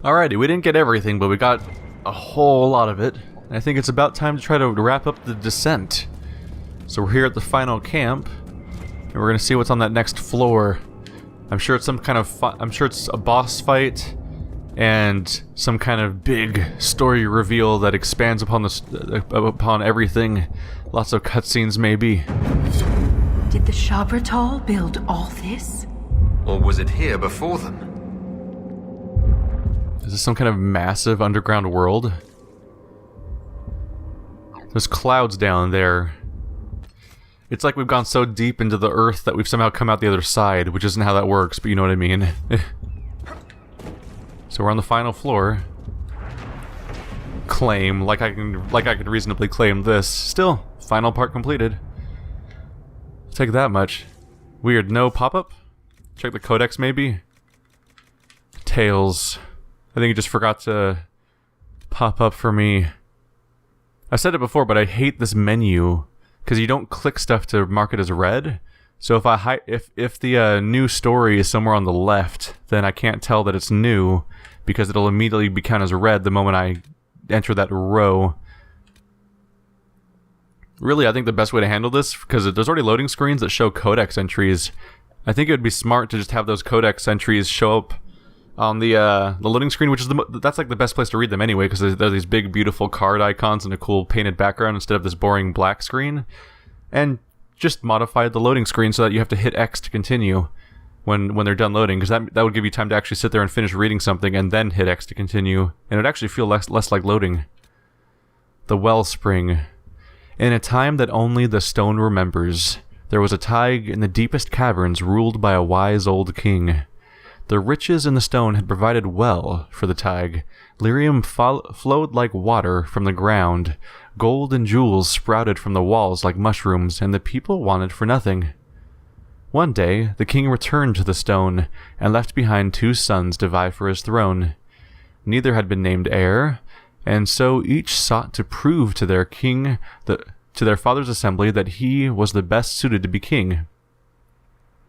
Alrighty, we didn't get everything, but we got a whole lot of it. And I think it's about time to try to wrap up the descent. So we're here at the final camp, and we're gonna see what's on that next floor. I'm sure it's some kind of I'm sure it's a boss fight and some kind of big story reveal that expands upon upon everything. Lots of cutscenes, maybe. Did the Shabratal build all this? Or was it here before them? Is this some kind of massive underground world? There's clouds down there. It's like we've gone so deep into the earth that we've somehow come out the other side, which isn't how that works, but you know what I mean. So we're on the final floor. Claim, like I can reasonably claim this. Still, final part completed. Take that much. Weird, no pop-up? Check the codex maybe? Tails. I think it just forgot to pop up for me. I said it before, but I hate this menu because you don't click stuff to mark it as red. So if the new story is somewhere on the left, then I can't tell that it's new because it'll immediately be counted as red the moment I enter that row. Really, I think the best way to handle this, because there's already loading screens that show codex entries, I think it would be smart to just have those codex entries show up on the loading screen, which is that's like the best place to read them anyway, because they're these big, beautiful card icons and a cool painted background instead of this boring black screen. And just modify the loading screen so that you have to hit X to continue when they're done loading, because that would give you time to actually sit there and finish reading something and then hit X to continue, and it would actually feel less like loading. The Wellspring. In a time that only the stone remembers, there was a thaig in the deepest caverns ruled by a wise old king. The riches in the stone had provided well for the thaig. Lyrium flowed like water from the ground. Gold and jewels sprouted from the walls like mushrooms, and the people wanted for nothing. One day, the king returned to the stone, and left behind 2 sons to vie for his throne. Neither had been named heir, and so each sought to prove to their king, to their father's assembly, that he was the best suited to be king.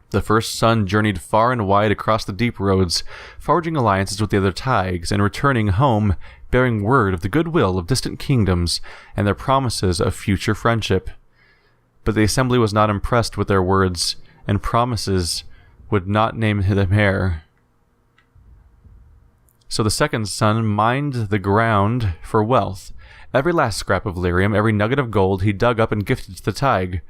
The first son journeyed far and wide across the deep roads, forging alliances with the other thaigs, and returning home, bearing word of the goodwill of distant kingdoms and their promises of future friendship. But the assembly was not impressed with their words, and promises would not name them heir. So the second son mined the ground for wealth. Every last scrap of lyrium, every nugget of gold he dug up and gifted to the thaig.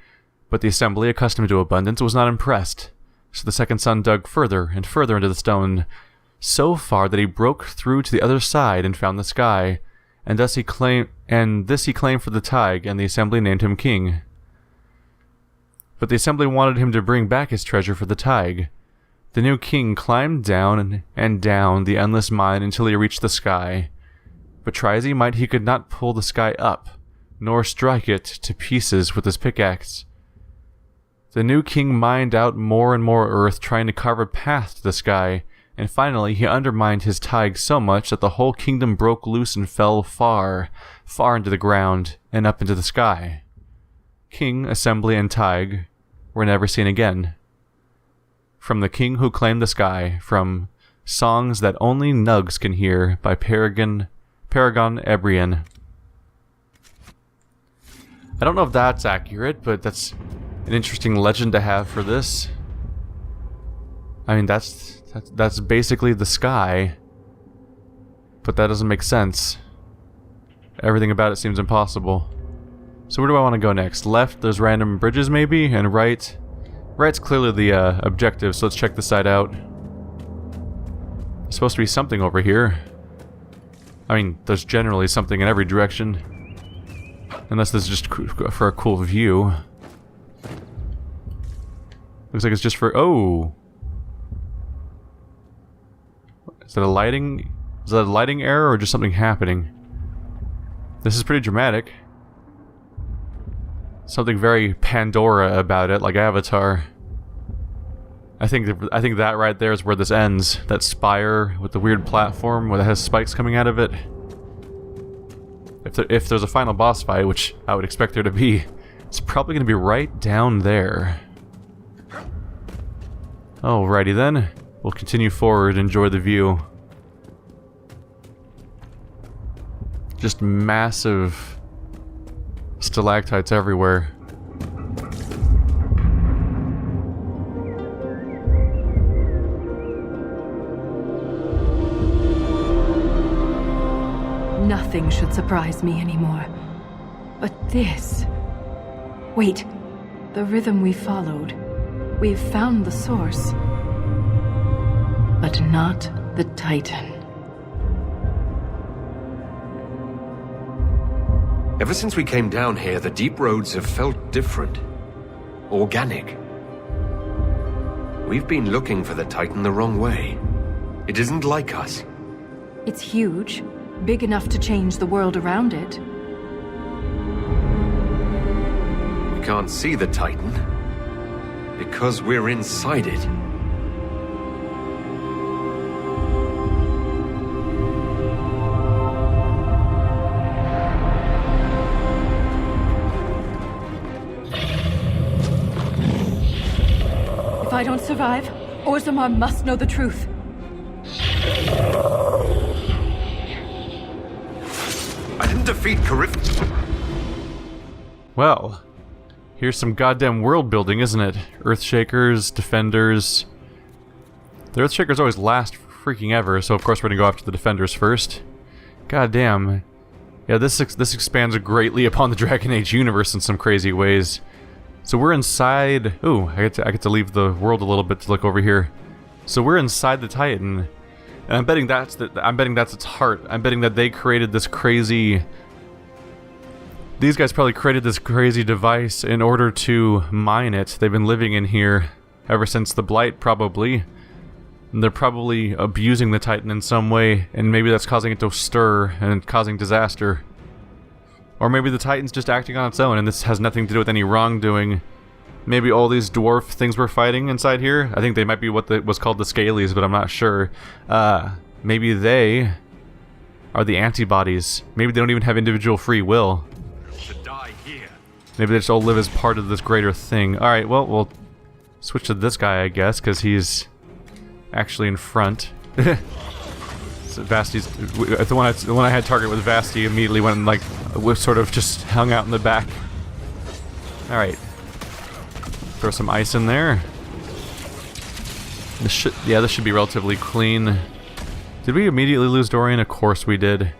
But the assembly, accustomed to abundance, was not impressed. So the second son dug further and further into the stone, so far that he broke through to the other side and found the sky. And this he claimed for the thaig, and the assembly named him king. But the assembly wanted him to bring back his treasure for the thaig. The new king climbed down and down the endless mine until he reached the sky. But try as he might, he could not pull the sky up, nor strike it to pieces with his pickaxe. The new king mined out more and more earth, trying to carve a path to the sky, and finally he undermined his thaig so much that the whole kingdom broke loose and fell far, far into the ground, and up into the sky. King, assembly, and thaig were never seen again. From The King Who Claimed the Sky, from Songs That Only Nugs Can Hear by Paragon Ebrian. I don't know if that's accurate, but that's an interesting legend to have for this. I mean, that's basically the sky, but that doesn't make sense. Everything about it seems impossible. So where do I want to go next? Left, there's random bridges maybe, and right. Right's clearly the objective, so let's check this side out. There's supposed to be something over here. I mean, there's generally something in every direction. Unless this is just for a cool view. Looks like it's just for... Oh! Is that a lighting... Is that a lighting error or just something happening? This is pretty dramatic. Something very Pandora about it, like Avatar. I think that right there is where this ends. That spire with the weird platform where it has spikes coming out of it. If there's a final boss fight, which I would expect there to be, it's probably going to be right down there. Alrighty then. We'll continue forward, enjoy the view. Just massive stalactites everywhere. Nothing should surprise me anymore. But this... Wait. The rhythm we followed. We've found the source. But not the Titan. Ever since we came down here, the deep roads have felt different. Organic. We've been looking for the Titan the wrong way. It isn't like us. It's huge. Big enough to change the world around it. We can't see the Titan. Because we're inside it. If I don't survive, Orzammar must know the truth. I didn't defeat Carif. Well, here's some goddamn world building, isn't it? Earthshakers, defenders. The Earthshakers always last freaking ever, so of course we're gonna go after the defenders first. Goddamn. Yeah, this expands greatly upon the Dragon Age universe in some crazy ways. So we're inside... Ooh, I get to leave the world a little bit to look over here. So we're inside the Titan. And I'm betting that's its heart. I'm betting that they created this crazy... These guys probably created this crazy device in order to mine it. They've been living in here ever since the Blight, probably. And they're probably abusing the Titan in some way, and maybe that's causing it to stir and causing disaster. Or maybe the Titan's just acting on its own, and this has nothing to do with any wrongdoing. Maybe all these dwarf things we're fighting inside here, I think they might be what was called the Scalies, but I'm not sure. Maybe they are the antibodies. Maybe they don't even have individual free will. Maybe they just all live as part of this greater thing. Alright, well, we'll switch to this guy, I guess, because he's actually in front. So Vasti's... The one I had target with Vasti immediately went and, like, was sort of just hung out in the back. Alright. Throw some ice in there. This should be relatively clean. Did we immediately lose Dorian? Of course we did.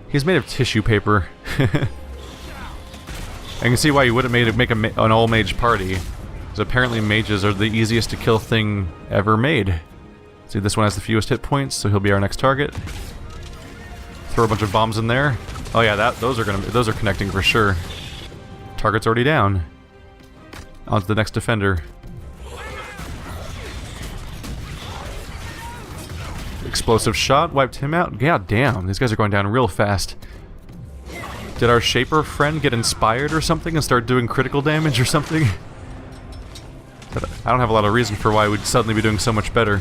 He's made of tissue paper. I can see why you wouldn't make an all-mage party. Because apparently mages are the easiest to kill thing ever made. See, this one has the fewest hit points, so he'll be our next target. Throw a bunch of bombs in there. Oh yeah, those are connecting for sure. Target's already down. On to the next defender. Explosive shot, wiped him out. God damn, these guys are going down real fast. Did our Shaper friend get inspired or something and start doing critical damage or something? But I don't have a lot of reason for why we'd suddenly be doing so much better.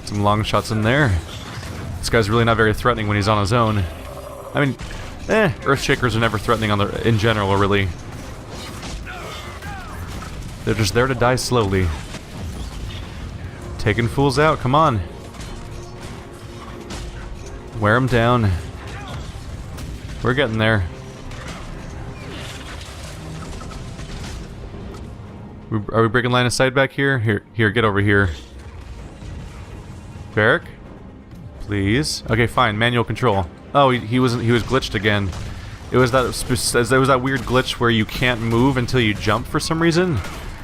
Some long shots in there. This guy's really not very threatening when he's on his own. I mean, Earthshakers are never threatening in general, really. They're just there to die slowly. Taking fools out, come on. Wear them down. We're getting there. Are we breaking line of sight back here? Here, get over here. Varric? Please. Okay, fine. Manual control. Oh, he was glitched again. It was that weird glitch where you can't move until you jump for some reason,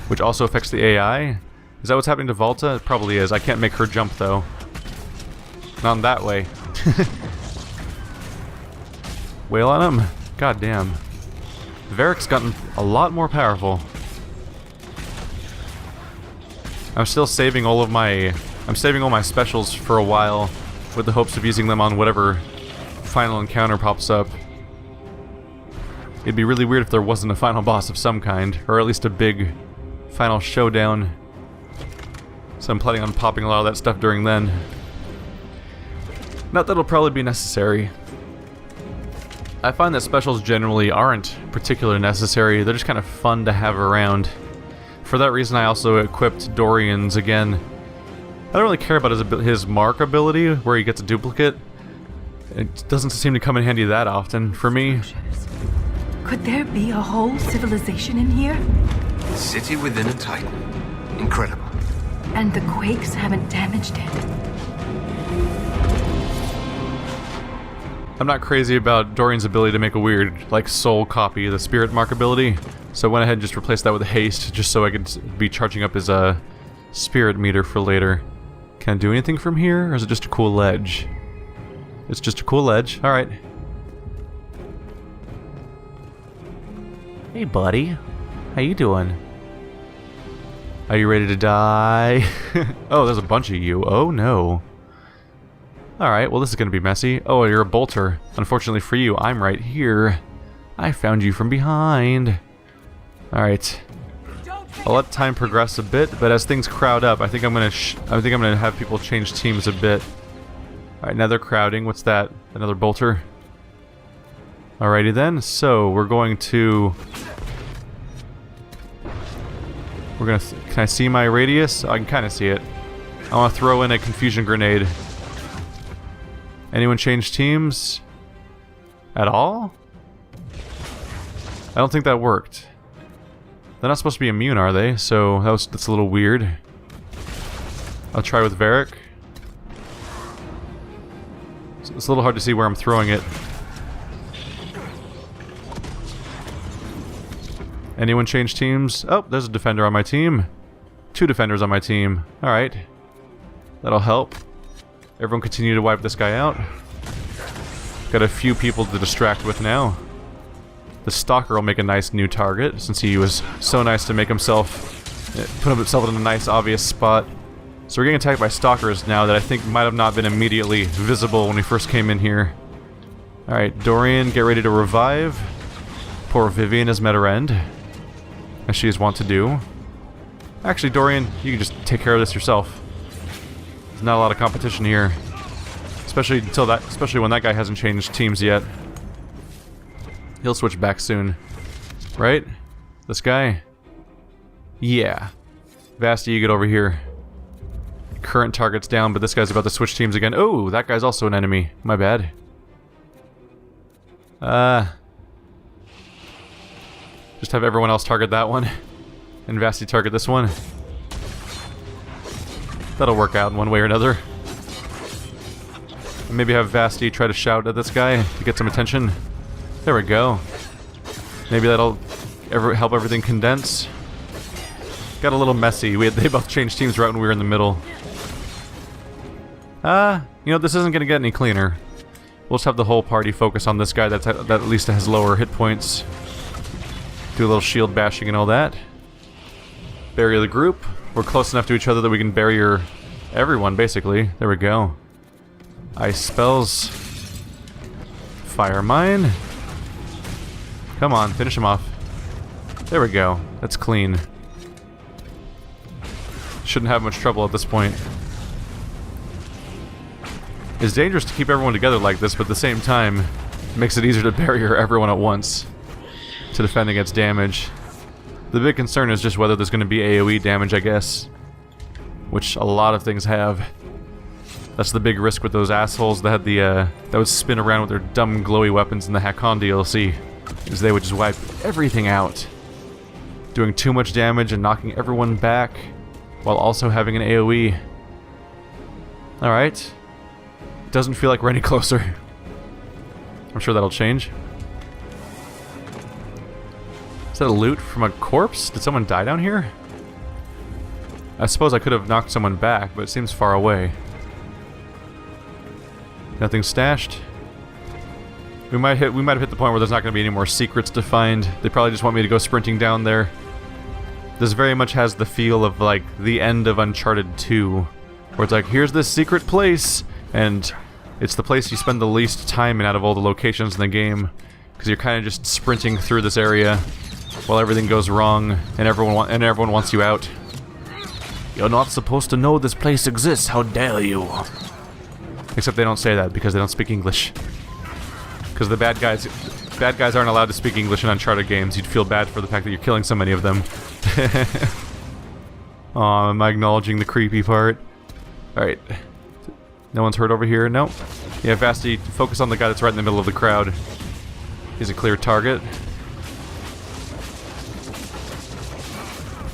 which also affects the AI. Is that what's happening to Volta? It probably is. I can't make her jump though. Not in that way. Wail on him. God damn. Varric's gotten a lot more powerful. I'm still saving all my specials for a while with the hopes of using them on whatever final encounter pops up. It'd be really weird if there wasn't a final boss of some kind, or at least a big final showdown. So I'm planning on popping a lot of that stuff during then. Not that it'll probably be necessary. I find that specials generally aren't particularly necessary, they're just kind of fun to have around. For that reason I also equipped Dorian's again. I don't really care about his mark ability, where he gets a duplicate. It doesn't seem to come in handy that often for me. Could there be a whole civilization in here? A city within a titan. Incredible. And the quakes haven't damaged it? I'm not crazy about Dorian's ability to make a weird, like, soul copy of the spirit mark ability, so I went ahead and just replaced that with haste, just so I could be charging up his spirit meter for later. Can I do anything from here, or is it just a cool ledge? It's just a cool ledge. Alright. Hey, buddy. How you doing? Are you ready to die? Oh, there's a bunch of you. Oh, no. Alright, well this is gonna be messy. Oh, you're a bolter. Unfortunately for you, I'm right here. I found you from behind. Alright. I'll let time progress a bit, but as things crowd up, I think I'm gonna have people change teams a bit. Alright, now they're crowding. What's that? Another bolter? Alrighty then, so we're going to... Can I see my radius? I can kinda see it. I wanna throw in a confusion grenade. Anyone change teams? At all? I don't think that worked. They're not supposed to be immune, are they? So that's a little weird. I'll try with Varric. It's a little hard to see where I'm throwing it. Anyone change teams? Oh, there's a defender on my team. 2 defenders on my team. Alright. That'll help. Everyone continue to wipe this guy out. Got a few people to distract with now. The Stalker will make a nice new target, since he was so nice to make himself... put himself in a nice, obvious spot. So we're getting attacked by Stalkers now that I think might have not been immediately visible when we first came in here. Alright, Dorian, get ready to revive. Poor Vivian has met her end, as she is wont to do. Actually, Dorian, you can just take care of this yourself. There's not a lot of competition here. Especially when that guy hasn't changed teams yet. He'll switch back soon. Right? This guy? Yeah. Vasti, you get over here. Current target's down, but this guy's about to switch teams again. Oh, that guy's also an enemy. My bad. Just have everyone else target that one. And Vasti target this one. That'll work out in one way or another. And maybe have Vasti try to shout at this guy to get some attention. There we go. Maybe that'll help everything condense. Got a little messy. They both changed teams right when we were in the middle. You know, this isn't going to get any cleaner. We'll just have the whole party focus on this guy that at least has lower hit points. Do a little shield bashing and all that. Barrier the group. We're close enough to each other that we can barrier everyone, basically. There we go. Ice spells. Fire mine. Come on, finish him off. There we go. That's clean. Shouldn't have much trouble at this point. It's dangerous to keep everyone together like this, but at the same time, it makes it easier to barrier everyone at once to defend against damage. The big concern is just whether there's going to be AoE damage, I guess. Which a lot of things have. That's the big risk with those assholes that had that would spin around with their dumb glowy weapons in the Hakon DLC. Is they would just wipe everything out. Doing too much damage and knocking everyone back, while also having an AoE. Alright. Doesn't feel like we're any closer. I'm sure that'll change. Is that a loot from a corpse? Did someone die down here? I suppose I could have knocked someone back, but it seems far away. Nothing stashed. We might have hit the point where there's not going to be any more secrets to find. They probably just want me to go sprinting down there. This very much has the feel of like the end of Uncharted 2, where it's like, here's this secret place, and it's the place you spend the least time in out of all the locations in the game, because you're kind of just sprinting through this area while everything goes wrong and everyone wants you out. You're not supposed to know this place exists. How dare you? Except they don't say that because they don't speak English. Because the bad guys aren't allowed to speak English in Uncharted games. You'd feel bad for the fact that you're killing so many of them. Aw, am I acknowledging the creepy part? Alright. No one's hurt over here. Nope. Yeah, Vasti, focus on the guy that's right in the middle of the crowd. He's a clear target.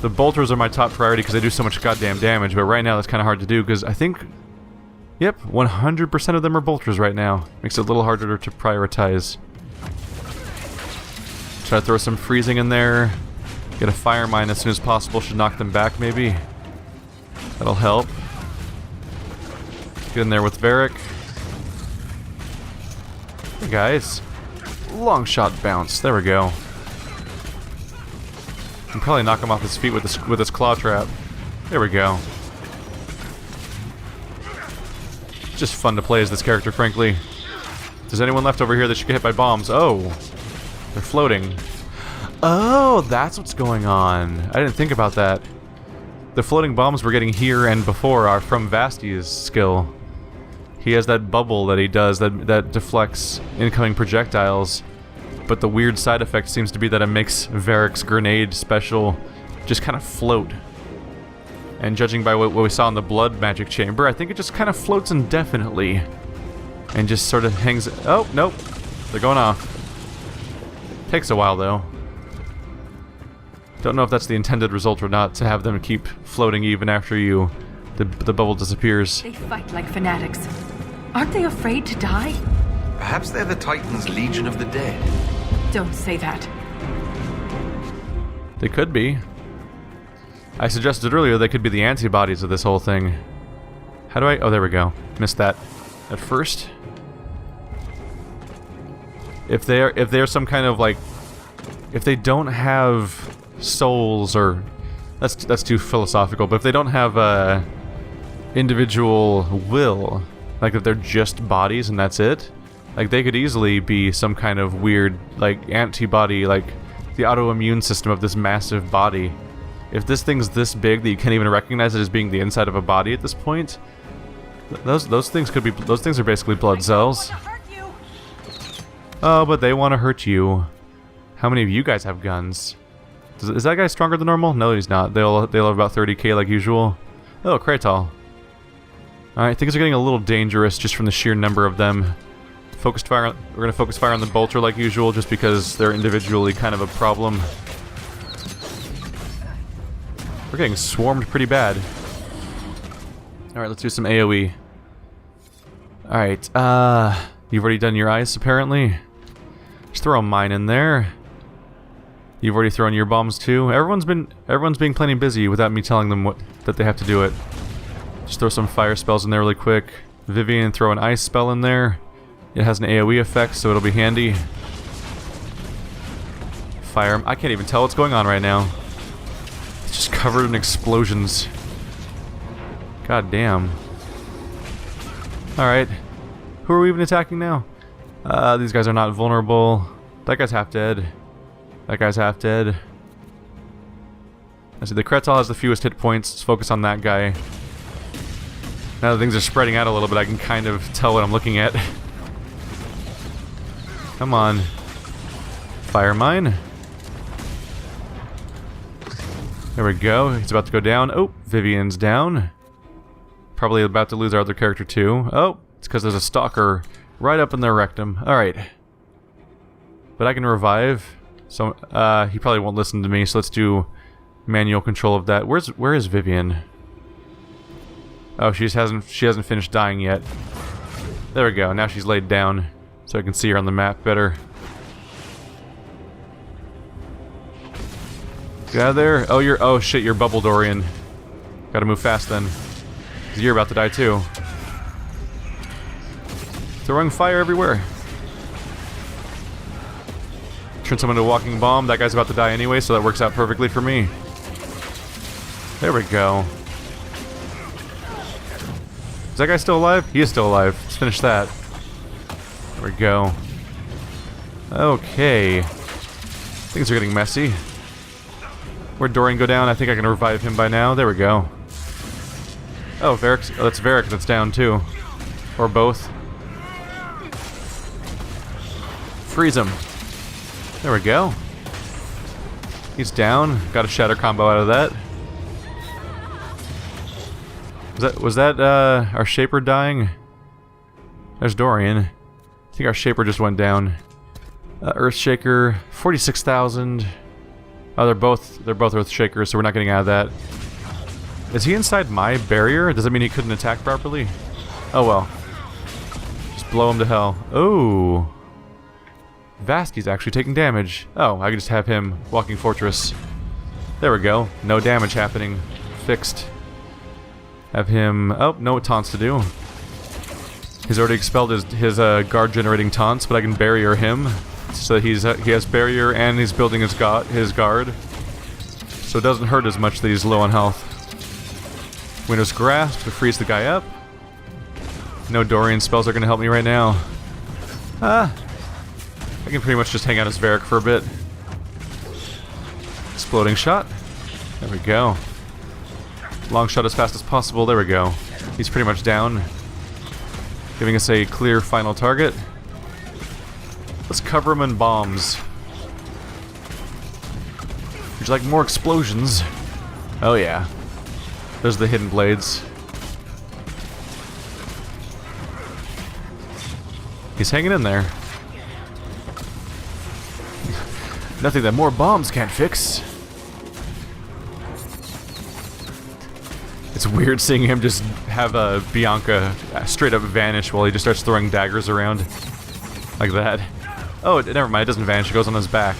The bolters are my top priority because they do so much goddamn damage, but right now that's kind of hard to do because I think... Yep, 100% of them are bolters right now. Makes it a little harder to prioritize. Try to throw some freezing in there. Get a fire mine as soon as possible. Should knock them back, maybe. That'll help. Get in there with Varric. Hey guys. Long shot bounce. There we go. Can probably knock him off his feet with this claw trap. There we go. It's just fun to play as this character, frankly. If there's anyone left over here that should get hit by bombs. Oh, they're floating. Oh, that's what's going on. I didn't think about that. The floating bombs we're getting here and before are from Vasti's skill. He has that bubble that he does that deflects incoming projectiles. But the weird side effect seems to be that it makes Varric's grenade special just kind of float. And judging by what we saw in the blood magic chamber, I think it just kind of floats indefinitely. And just sort of hangs... Oh, nope. They're going off. Takes a while, though. Don't know if that's the intended result or not, to have them keep floating even after the bubble disappears. They fight like fanatics. Aren't they afraid to die? Perhaps they're the Titan's Legion of the Dead. Don't say that. They could be. I suggested earlier they could be the antibodies of this whole thing. How do I... Oh, there we go. Missed that at first. If they're some kind of like... If they don't have souls or... That's too philosophical, but if they don't have individual will, like if they're just bodies and that's it, like they could easily be some kind of weird like antibody, like the autoimmune system of this massive body. If this thing's this big that you can't even recognize it as being the inside of a body at this point, those things could be... Those things are basically blood cells. Oh, but they want to hurt you. How many of you guys have guns? Is that guy stronger than normal? No, he's not. They'll have about 30k like usual. Oh, Kratal. Alright, things are getting a little dangerous just from the sheer number of them. Focused fire. We're gonna focus fire on the bolter like usual, just because they're individually kind of a problem. We're getting swarmed pretty bad. Alright, let's do some AoE. Alright, you've already done your ice, apparently. Just throw a mine in there. You've already thrown your bombs too. Everyone's being plenty busy without me telling them that they have to do it. Just throw some fire spells in there really quick. Vivian, throw an ice spell in there. It has an AoE effect, so it'll be handy. Fire. I can't even tell what's going on right now. It's just covered in explosions. God damn. Alright. Who are we even attacking now? These guys are not vulnerable. That guy's half dead. That guy's half dead. I see the Kretal has the fewest hit points. Let's focus on that guy. Now that things are spreading out a little bit, I can kind of tell what I'm looking at. Come on. Fire mine. There we go. He's about to go down. Oh, Vivian's down. Probably about to lose our other character too. Oh, it's because there's a stalker right up in their rectum. Alright. But I can revive. So, he probably won't listen to me, so let's do manual control of that. Where is Vivian? Oh, she hasn't finished dying yet. There we go. Now she's laid down, so I can see her on the map better. Get out of there. Oh shit, you're Bubble Dorian. Gotta move fast then. 'Cause you're about to die too. Throwing fire everywhere. Turn someone into a walking bomb. That guy's about to die anyway, so that works out perfectly for me. There we go. Is that guy still alive? He is still alive. Let's finish that. There we go. Okay. Things are getting messy. Where'd Dorian go down? I think I can revive him by now. There we go. Oh, Varric's... Oh, that's Varric that's down too. Or both. Freeze him. There we go. He's down. Got a shatter combo out of that. Was that our Shaper dying? There's Dorian. I think our Shaper just went down. Earthshaker, 46,000. Oh, they're both Earthshakers, so we're not getting out of that. Is he inside my barrier? Does that mean he couldn't attack properly? Oh well. Just blow him to hell. Oh. Vaski's actually taking damage. Oh, I can just have him walking fortress. There we go. No damage happening. Fixed. Have him... Oh, no taunts to do. He's already expelled his guard generating taunts, but I can barrier him. So he has barrier and he's building his guard. So it doesn't hurt as much that he's low on health. Winter's Grasp to freeze the guy up. No Dorian spells are going to help me right now. I can pretty much just hang out as Varric for a bit. Exploding shot. There we go. Long shot as fast as possible. There we go. He's pretty much down. Giving us a clear final target. Let's cover him in bombs. Would you like more explosions? Oh yeah. Those are the hidden blades. He's hanging in there. Nothing that more bombs can't fix. It's weird seeing him just have Bianca straight up vanish while he just starts throwing daggers around. Like that. Oh, never mind, it doesn't vanish, it goes on his back.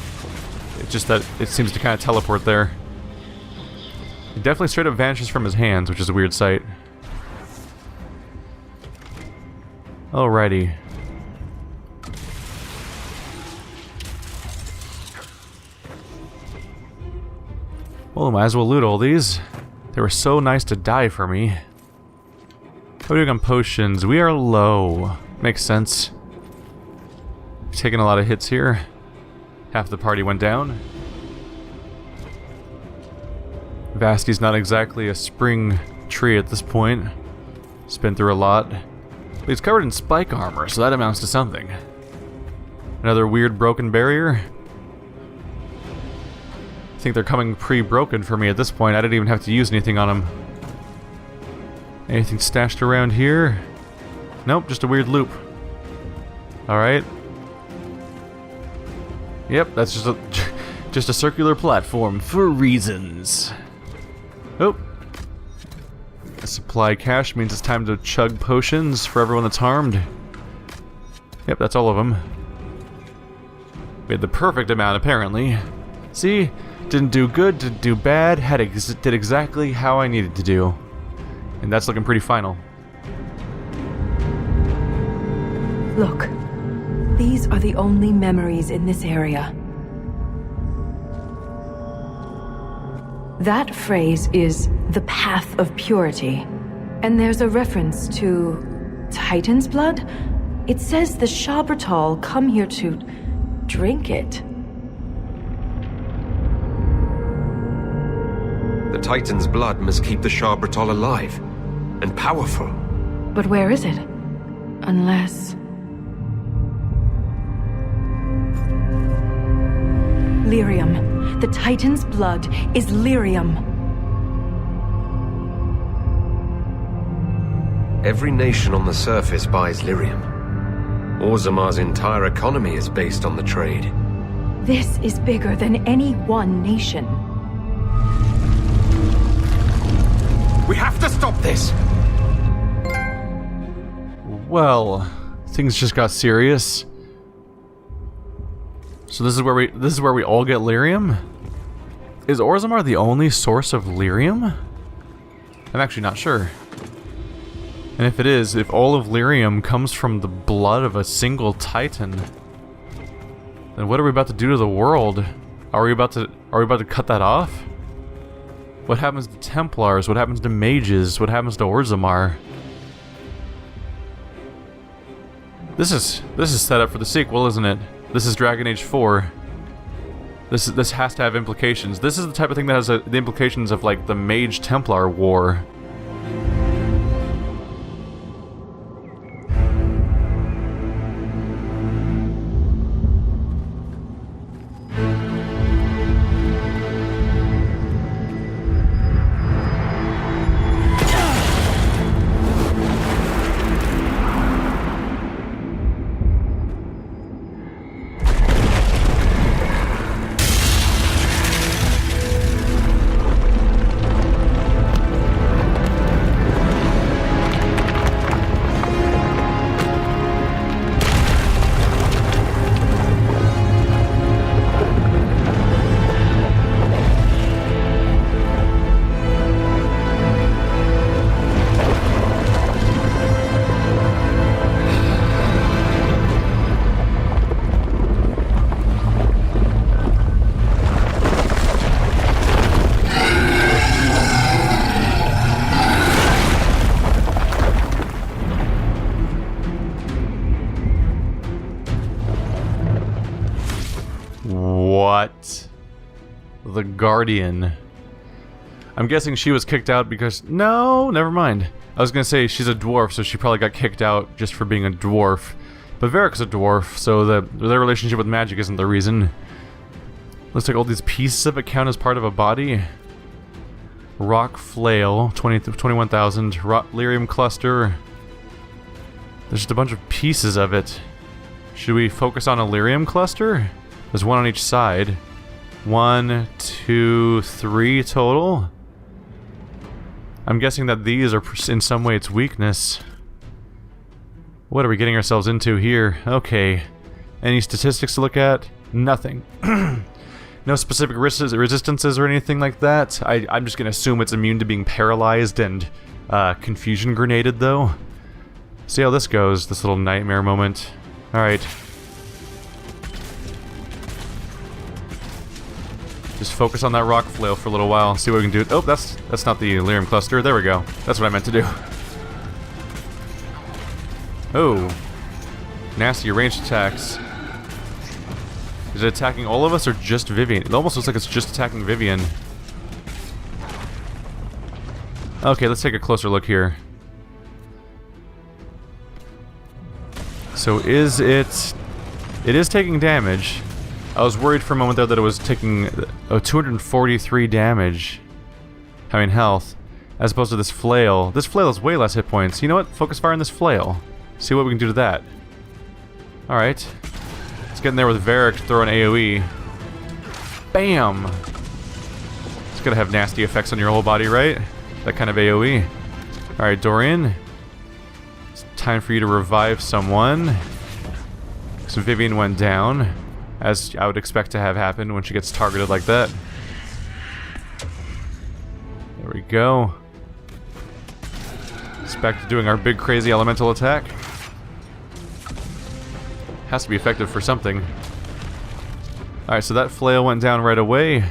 It's just that it seems to kind of teleport there. He definitely straight up vanishes from his hands, which is a weird sight. Alrighty. Well, might as well loot all these. They were so nice to die for me. How are we doing on potions? We are low. Makes sense. Taking a lot of hits here. Half the party went down. Vaski's not exactly a spring tree at this point. It's been through a lot. But he's covered in spike armor, so that amounts to something. Another weird broken barrier. I think they're coming pre-broken for me at this point. I didn't even have to use anything on them. Anything stashed around here? Nope, just a weird loop. Alright. Yep, that's just a circular platform for reasons. Oh. A supply cache means it's time to chug potions for everyone that's harmed. Yep, that's all of them. We had the perfect amount, apparently. See? Didn't do good, didn't do bad, did exactly how I needed to do. And that's looking pretty final. Look. These are the only memories in this area. That phrase is the path of purity. And there's a reference to Titan's blood. It says the Shabratal come here to drink it. The Titan's blood must keep the Shabratal alive and powerful. But where is it? Unless... Lyrium. The Titan's blood is Lyrium. Every nation on the surface buys Lyrium. Orzamar's entire economy is based on the trade. This is bigger than any one nation. We have to stop this! Well, things just got serious. So this is where we all get Lyrium? Is Orzammar the only source of Lyrium? I'm actually not sure. And if it is, if all of Lyrium comes from the blood of a single Titan, then what are we about to do to the world? Are we about to cut that off? What happens to Templars? What happens to mages? What happens to Orzammar? This is set up for the sequel, isn't it? This is Dragon Age 4. This has to have implications. This is the type of thing that has the implications of like the Mage Templar War. What? The Guardian. I'm guessing she was kicked out because... No, never mind. I was gonna say she's a dwarf, so she probably got kicked out just for being a dwarf. But Varric's a dwarf, so their relationship with magic isn't the reason. Looks like all these pieces of it count as part of a body. Rock flail, 21,000. Lyrium cluster. There's just a bunch of pieces of it. Should we focus on a Lyrium cluster? There's one on each side. 1, 2, 3 total. I'm guessing that these are in some way its weakness. What are we getting ourselves into here? Okay. Any statistics to look at? Nothing. No specific resistances or anything like that. I'm just gonna assume it's immune to being paralyzed and confusion grenaded though. See how this goes, this little nightmare moment. Alright. Just focus on that rock flail for a little while, see what we can do. Oh, that's not the Lyrium cluster. There we go. That's what I meant to do. Oh. Nasty ranged attacks. Is it attacking all of us or just Vivian? It almost looks like it's just attacking Vivian. Okay, let's take a closer look here. So is it... It is taking damage. I was worried for a moment there that it was taking 243 damage. I mean health. As opposed to this flail. This flail has way less hit points. You know what? Focus fire on this flail. See what we can do to that. Alright. Let's get in there with Varric throwing AoE. Bam! It's gonna have nasty effects on your whole body, right? That kind of AoE. Alright, Dorian. It's time for you to revive someone. So Vivian went down. As I would expect to have happen when she gets targeted like that. There we go. It's back to doing our big crazy elemental attack. Has to be effective for something. Alright, so that flail went down right away.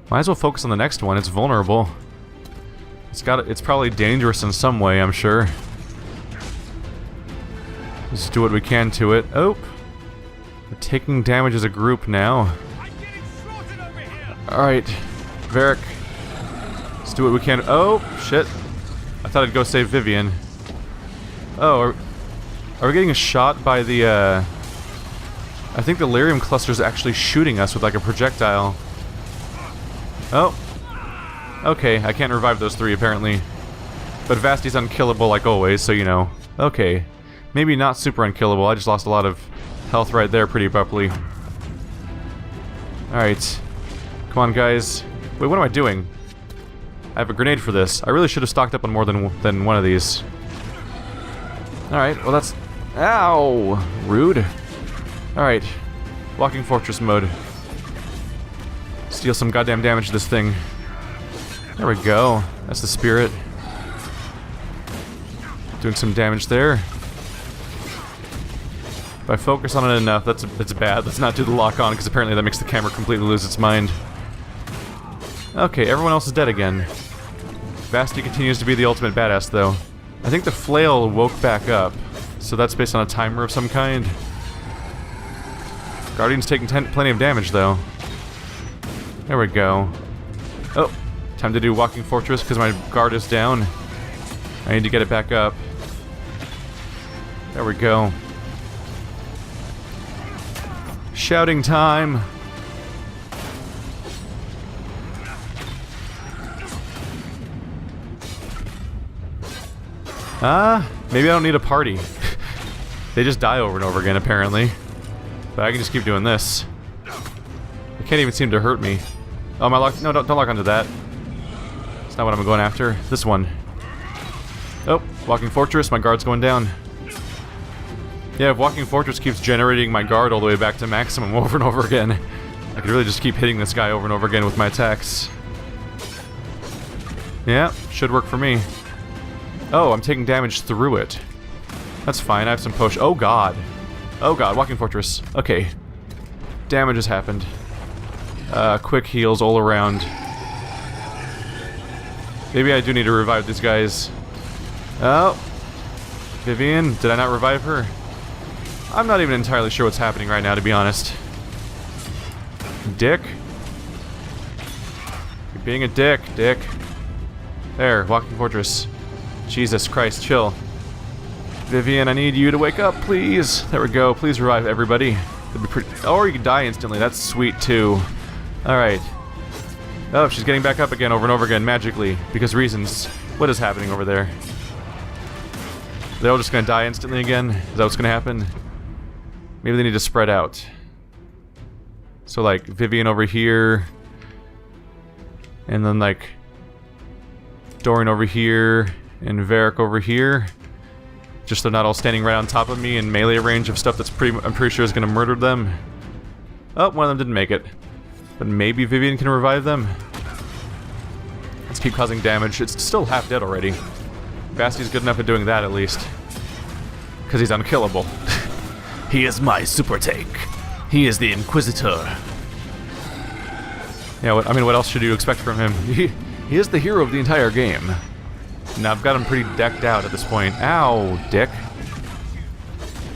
Might as well focus on the next one, it's vulnerable. It's probably dangerous in some way, I'm sure. Just do what we can to it. Oh! We're taking damage as a group now. Alright, Varric. Let's do what we can. Oh, shit. I thought I'd go save Vivian. Oh, are we getting a shot by the, I think the Lyrium cluster is actually shooting us with like a projectile. Oh. Okay, I can't revive those three apparently. But Vasti's unkillable like always, so you know. Okay. Maybe not super unkillable, I just lost a lot of health right there pretty abruptly. Alright. Come on, guys. Wait, what am I doing? I have a grenade for this. I really should have stocked up on more than one of these. Alright, well that's... Ow! Rude. Alright. Walking fortress mode. Steal some goddamn damage to this thing. There we go. That's the spirit. Doing some damage there. If I focus on it enough, that's bad. Let's not do the lock-on, because apparently that makes the camera completely lose its mind. Okay, everyone else is dead again. Vasti continues to be the ultimate badass, though. I think the flail woke back up, so that's based on a timer of some kind. Guardian's taking plenty of damage, though. There we go. Oh, time to do Walking Fortress, because my guard is down. I need to get it back up. There we go. Shouting time. Maybe I don't need a party. They just die over and over again, apparently. But I can just keep doing this. It can't even seem to hurt me. Oh, my lock. No, don't lock onto that. That's not what I'm going after. This one. Oh, Walking Fortress. My guard's going down. Yeah, if Walking Fortress keeps generating my guard all the way back to maximum over and over again, I could really just keep hitting this guy over and over again with my attacks. Yeah, should work for me. Oh, I'm taking damage through it. That's fine, I have some potion. Oh god. Oh god, Walking Fortress. Okay. Damage has happened. Quick heals all around. Maybe I do need to revive these guys. Oh. Vivian, did I not revive her? I'm not even entirely sure what's happening right now, to be honest. Dick. You're being a dick, Dick. There, walking fortress. Jesus Christ, chill. Vivian, I need you to wake up, please. There we go. Please revive everybody. That'd be pretty. Or you can die instantly. That's sweet too. All right. Oh, she's getting back up again, over and over again, magically, because reasons. What is happening over there? They're all just gonna die instantly again? Is that what's gonna happen? Maybe they need to spread out. So like Vivian over here, and then like Dorian over here, and Varric over here. Just they're not all standing right on top of me in melee range of stuff that's I'm pretty sure is gonna murder them. Oh, one of them didn't make it. But maybe Vivian can revive them. Let's keep causing damage. It's still half dead already. Basti's good enough at doing that at least. Because he's unkillable. He is my super tank. He is the Inquisitor. Yeah, I mean, what else should you expect from him? He is the hero of the entire game. Now, I've got him pretty decked out at this point. Ow, dick.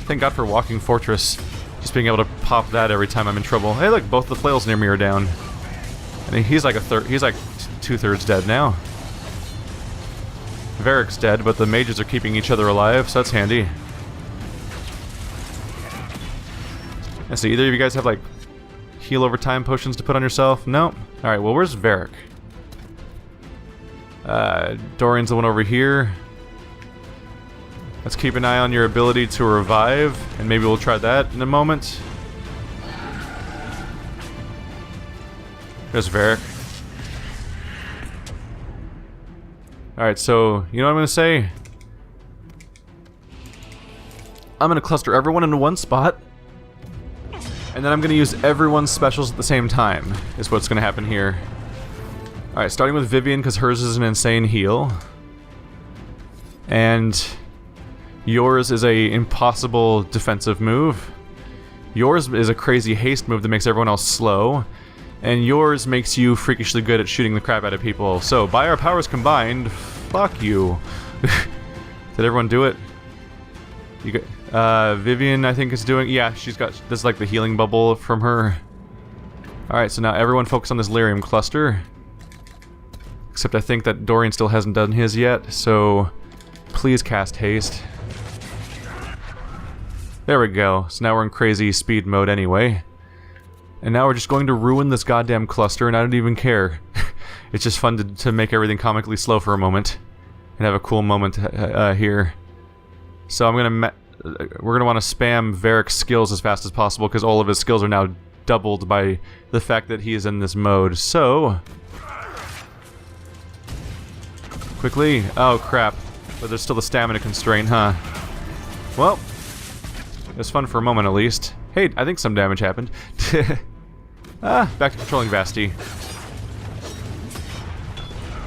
Thank God for Walking Fortress. Just being able to pop that every time I'm in trouble. Hey, look, both the flails near me are down. And he's like he's like 2/3 dead now. Varric's dead, but the mages are keeping each other alive, so that's handy. And so either of you guys have like heal over time potions to put on yourself? No? Alright, well where's Varric? Dorian's the one over here. Let's keep an eye on your ability to revive, and maybe we'll try that in a moment. There's Varric. Alright, so, you know what I'm gonna say? I'm gonna cluster everyone into one spot, and then I'm gonna use everyone's specials at the same time, is what's gonna happen here. Alright, starting with Vivian, because hers is an insane heal. And yours is a impossible defensive move. Yours is a crazy haste move that makes everyone else slow. And yours makes you freakishly good at shooting the crap out of people. So, by our powers combined, fuck you. Did everyone do it? You got, Vivian, I think, is doing... Yeah, she's got... This is like the healing bubble from her. Alright, so now everyone focus on this Lyrium cluster. Except I think that Dorian still hasn't done his yet, so... Please cast haste. There we go. So now we're in crazy speed mode anyway. And now we're just going to ruin this goddamn cluster, and I don't even care. It's just fun to make everything comically slow for a moment. And have a cool moment here. So I'm gonna... we're gonna want to spam Varric's skills as fast as possible, because all of his skills are now doubled by the fact that he is in this mode. So... Quickly. Oh, crap. But there's still the stamina constraint, huh? Well... It was fun for a moment, at least. Hey, I think some damage happened. Back to controlling Vasti.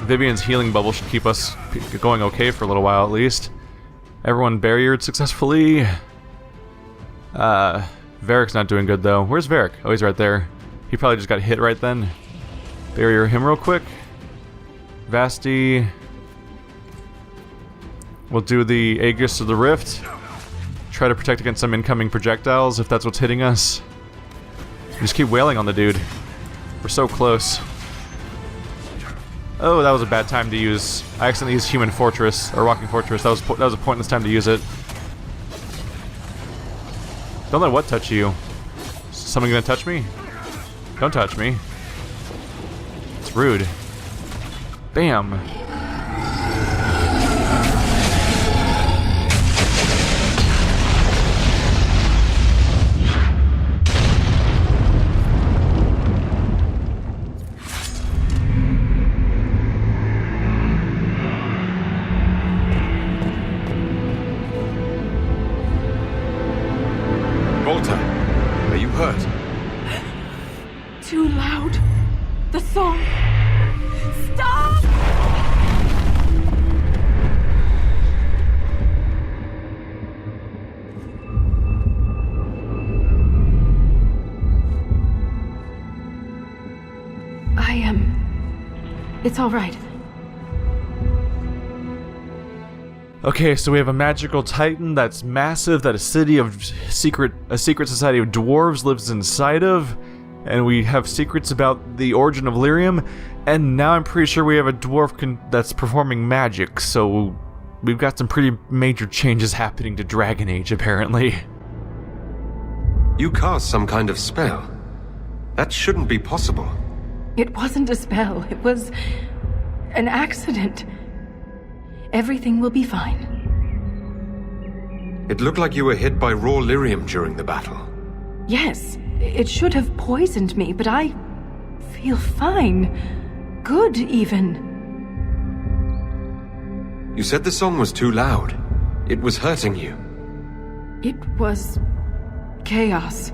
Vivian's healing bubble should keep us going okay for a little while, at least. Everyone barriered successfully. Varric's not doing good, though. Where's Varric? Oh, he's right there. He probably just got hit right then. Barrier him real quick. Vasti. We'll do the Aegis of the Rift. Try to protect against some incoming projectiles, if that's what's hitting us. Just keep wailing on the dude. We're so close. Oh, that was a bad time to use... I accidentally used Human Fortress, or Walking Fortress. That was a pointless time to use it. Don't let what touch you. Is someone gonna touch me? Don't touch me. It's rude. Bam. Are you hurt? Too loud. The song. Stop! I am... It's all right. Okay, so we have a magical titan that's massive, that a secret society of dwarves lives inside of, and we have secrets about the origin of Lyrium, and now I'm pretty sure we have a dwarf that's performing magic, so we've got some pretty major changes happening to Dragon Age, apparently. You cast some kind of spell. That shouldn't be possible. It wasn't a spell. It was an accident. Everything will be fine. It looked like you were hit by raw lyrium during the battle. Yes, it should have poisoned me, but I feel fine. Good, even. You said the song was too loud. It was hurting you. It was chaos.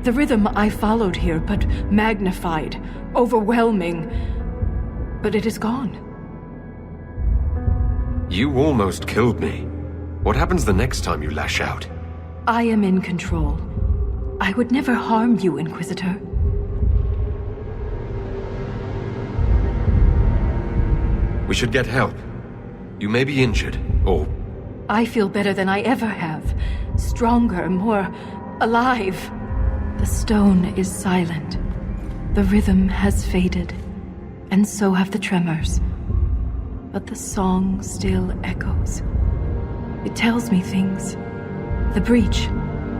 The rhythm I followed here, but magnified, overwhelming. But it is gone. You almost killed me. What happens the next time you lash out? I am in control. I would never harm you, Inquisitor. We should get help. You may be injured, or... I feel better than I ever have. Stronger, more alive. The stone is silent. The rhythm has faded, and so have the tremors. But the song still echoes. It tells me things. The breach,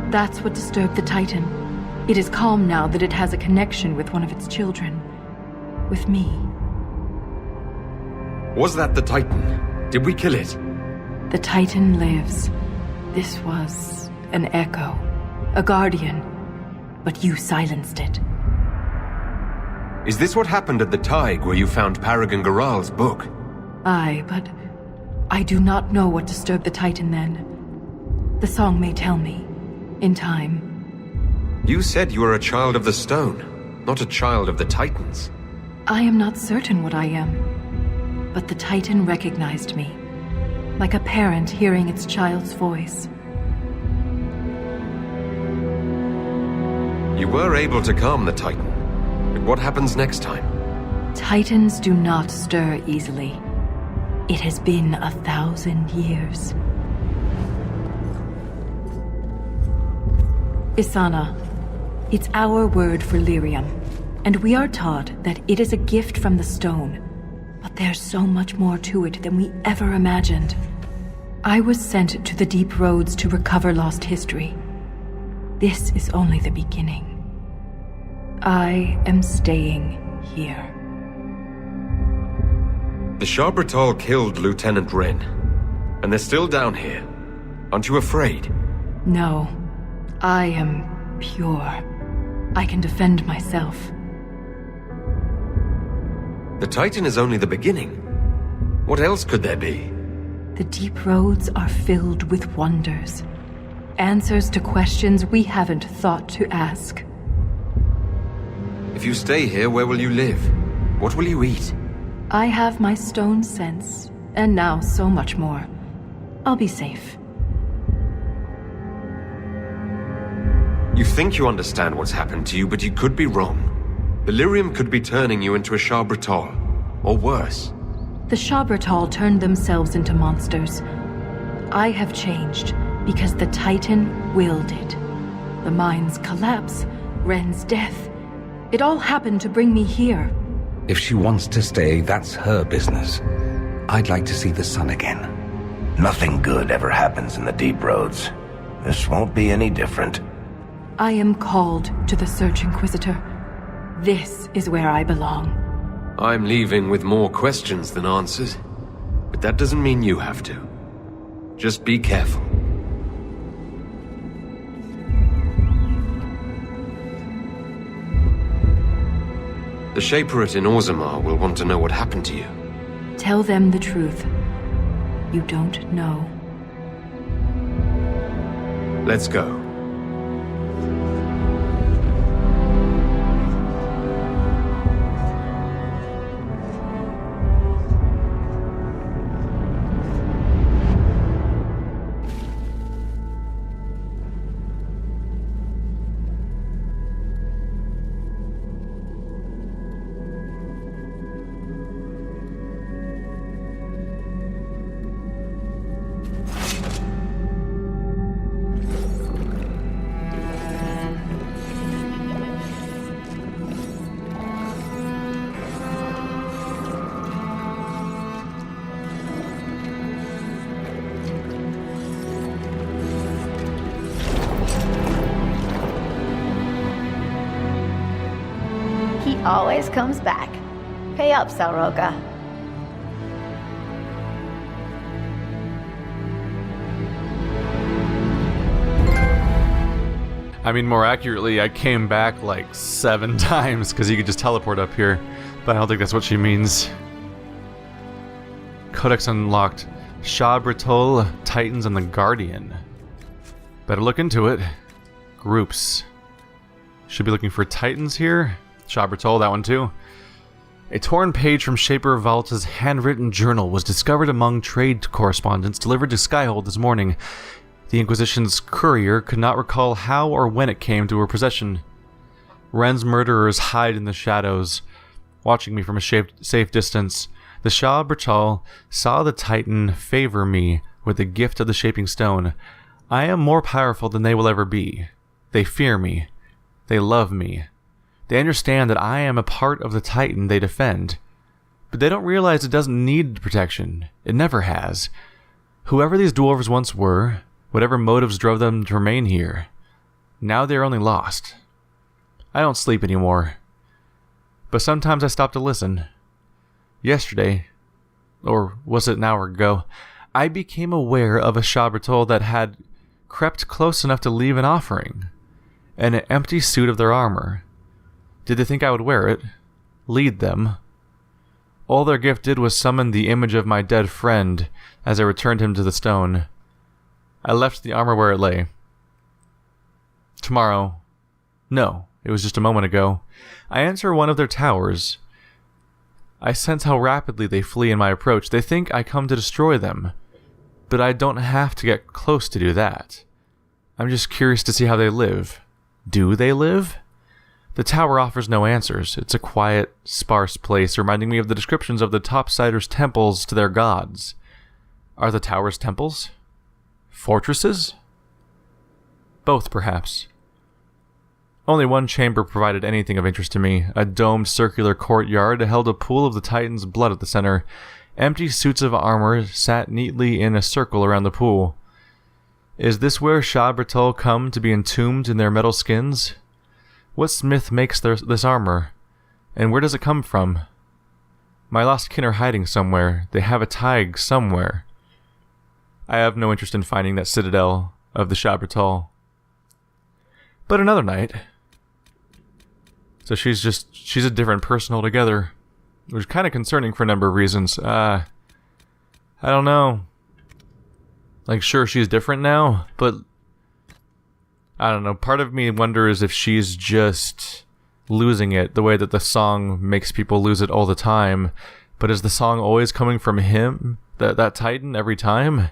that's what disturbed the Titan. It is calm now that it has a connection with one of its children. With me. Was that the Titan? Did we kill it? The Titan lives. This was an echo. A guardian. But you silenced it. Is this what happened at the Tig where you found Paragon Garal's book? Aye, but I do not know what disturbed the Titan then. The song may tell me. In time. You said you were a child of the stone, not a child of the Titans. I am not certain what I am. But the Titan recognized me. Like a parent hearing its child's voice. You were able to calm the Titan. But what happens next time? Titans do not stir easily. It has been 1,000 years. Isana. It's our word for Lyrium. And we are taught that it is a gift from the stone. But there's so much more to it than we ever imagined. I was sent to the deep roads to recover lost history. This is only the beginning. I am staying here. The Shabratol killed Lieutenant Wren, and they're still down here. Aren't you afraid? No. I am pure. I can defend myself. The Titan is only the beginning. What else could there be? The deep roads are filled with wonders. Answers to questions we haven't thought to ask. If you stay here, where will you live? What will you eat? I have my stone sense, and now so much more. I'll be safe. You think you understand what's happened to you, but you could be wrong. The Lyrium could be turning you into a Shabratol, or worse. The Shabratol turned themselves into monsters. I have changed because the Titan willed it. The mines collapse, Wren's death. It all happened to bring me here. If she wants to stay, that's her business. I'd like to see the sun again. Nothing good ever happens in the deep roads. This won't be any different. I am called to the Search, Inquisitor. This is where I belong. I'm leaving with more questions than answers. But that doesn't mean you have to. Just be careful. The Shaperate in Orzammar will want to know what happened to you. Tell them the truth. You don't know. Let's go. always comes back. Pay up, Salroka. I mean, more accurately, I came back like 7 times because you could just teleport up here, but I don't think that's what she means. Codex unlocked. Shah Britol, Titans, and the Guardian. Better look into it. Groups. Should be looking for Titans here. Shah Britol, that one too. A torn page from Shaper Valta's handwritten journal was discovered among trade correspondence delivered to Skyhold this morning. The Inquisition's courier could not recall how or when it came to her possession. Ren's murderers hide in the shadows, watching me from a safe distance. The Shah Britol saw the Titan favor me with the gift of the Shaping Stone. I am more powerful than they will ever be. They fear me. They love me. They understand that I am a part of the Titan they defend. But they don't realize it doesn't need protection. It never has. Whoever these dwarves once were, whatever motives drove them to remain here, now they are only lost. I don't sleep anymore. But sometimes I stop to listen. Yesterday, or was it an hour ago, I became aware of a Shah Britol that had crept close enough to leave an offering. An empty suit of their armor. Did they think I would wear it? Lead them? All their gift did was summon the image of my dead friend as I returned him to the stone. I left the armor where it lay. Tomorrow. No, it was just a moment ago. I enter one of their towers. I sense how rapidly they flee in my approach. They think I come to destroy them. But I don't have to get close to do that. I'm just curious to see how they live. Do they live? The tower offers no answers. It's a quiet, sparse place, reminding me of the descriptions of the topsiders' temples to their gods. Are the towers temples? Fortresses? Both, perhaps. Only one chamber provided anything of interest to me. A domed circular courtyard held a pool of the Titan's blood at the center. Empty suits of armor sat neatly in a circle around the pool. Is this where Shah Britol come to be entombed in their metal skins? What smith makes this armor? And where does it come from? My lost kin are hiding somewhere. They have a tag somewhere. I have no interest in finding that citadel of the Shah Britol. But another night... So she's a different person altogether. Which is kind of concerning for a number of reasons. I don't know. Like, sure, she's different now, but... I don't know, part of me wonders if she's just losing it, the way that the song makes people lose it all the time. But is the song always coming from him? That Titan every time?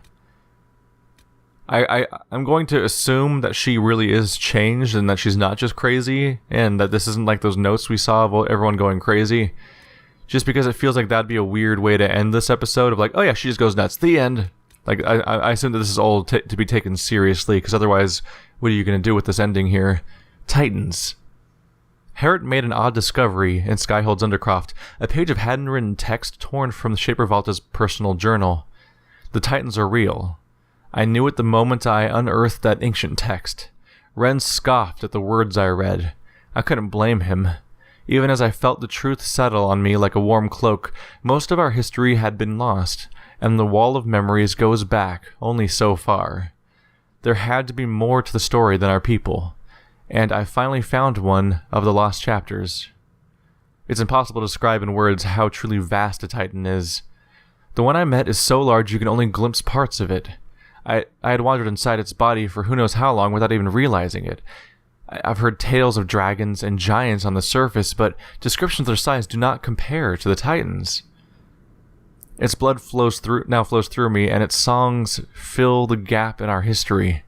I'm going to assume that she really is changed and that she's not just crazy, and that this isn't like those notes we saw of everyone going crazy. Just because it feels like that'd be a weird way to end this episode of like, oh yeah, she just goes nuts. The end. Like, I assume that this is all to be taken seriously, because otherwise, what are you going to do with this ending here? Titans. Herod made an odd discovery in Skyhold's Undercroft, a page of handwritten text torn from the Shaper Valta's personal journal. The Titans are real. I knew it the moment I unearthed that ancient text. Ren scoffed at the words I read. I couldn't blame him. Even as I felt the truth settle on me like a warm cloak, most of our history had been lost, and the wall of memories goes back only so far. There had to be more to the story than our people, and I finally found one of the lost chapters. It's impossible to describe in words how truly vast a Titan is. The one I met is so large you can only glimpse parts of it. I had wandered inside its body for who knows how long without even realizing it. I've heard tales of dragons and giants on the surface, but descriptions of their size do not compare to the Titans. Its blood now flows through me, and its songs fill the gap in our history.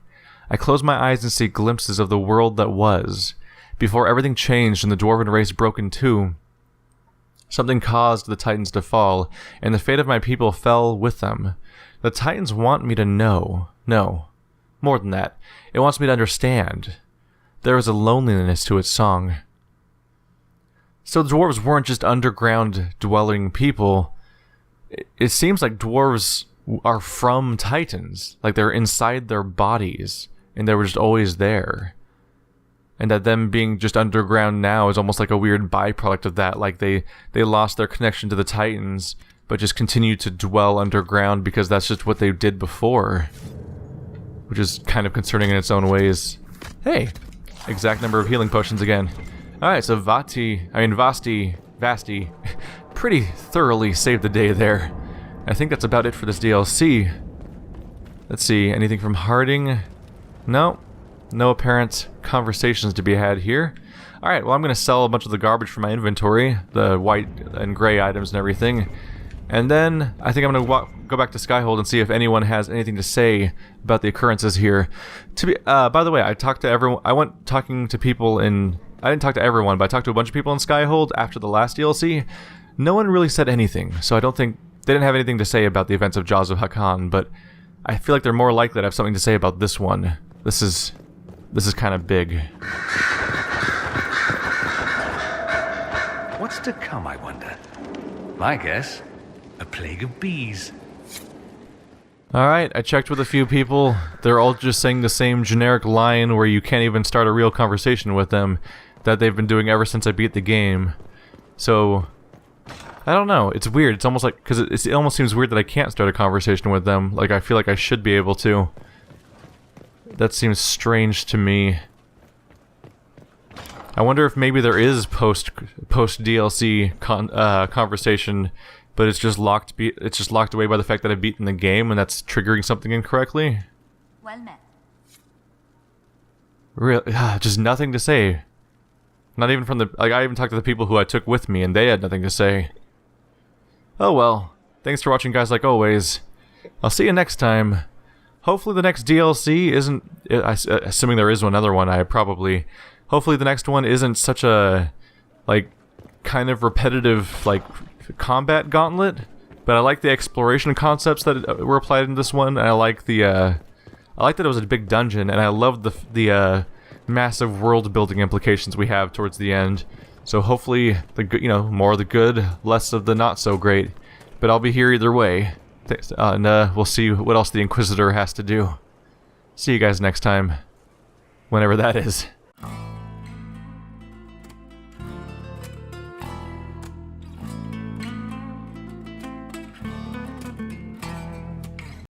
I close my eyes and see glimpses of the world that was, before everything changed and the dwarven race broke in two. Something caused the Titans to fall, and the fate of my people fell with them. The Titans want me to know. No, more than that. It wants me to understand. There is a loneliness to its song. So the dwarves weren't just underground dwelling people. It seems like dwarves are from Titans. Like they're inside their bodies, and they were just always there. And that them being just underground now is almost like a weird byproduct of that. Like they lost their connection to the Titans, but just continue to dwell underground because that's just what they did before. Which is kind of concerning in its own ways. Hey! Exact number of healing potions again. Alright, so Vasti, pretty thoroughly saved the day there. I think that's about it for this DLC. Let's see, anything from Harding? No. No apparent conversations to be had here. Alright, well I'm going to sell a bunch of the garbage from my inventory, the white and gray items and everything. And then I think I'm going to go back to Skyhold and see if anyone has anything to say about the occurrences here. By the way, I talked to everyone. I went talking to people in... I didn't talk to everyone, but I talked to a bunch of people in Skyhold after the last DLC. No one really said anything, so I don't think... They didn't have anything to say about the events of Jaws of Hakan, but I feel like they're more likely to have something to say about this one. This is kind of big. What's to come, I wonder? My guess, a plague of bees. Alright, I checked with a few people. They're all just saying the same generic line where you can't even start a real conversation with them that they've been doing ever since I beat the game. So, I don't know. It's weird. It's almost like... Because it almost seems weird that I can't start a conversation with them. Like, I feel like I should be able to. That seems strange to me. I wonder if maybe there is post DLC conversation, but it's just locked away by the fact that I've beaten the game, and that's triggering something incorrectly. Well met. Really, just nothing to say. Not even from the... Like, I even talked to the people who I took with me, and they had nothing to say. Oh well. Thanks for watching, guys, like always. I'll see you next time. Hopefully the next DLC isn't... assuming there is another one, hopefully the next one isn't such a... like, kind of repetitive, like, combat gauntlet. But I like the exploration concepts that were applied in this one, and I like the, I like that it was a big dungeon, and I love the massive world-building implications we have towards the end. So hopefully, more of the good, less of the not-so-great. But I'll be here either way. And we'll see what else the Inquisitor has to do. See you guys next time. Whenever that is.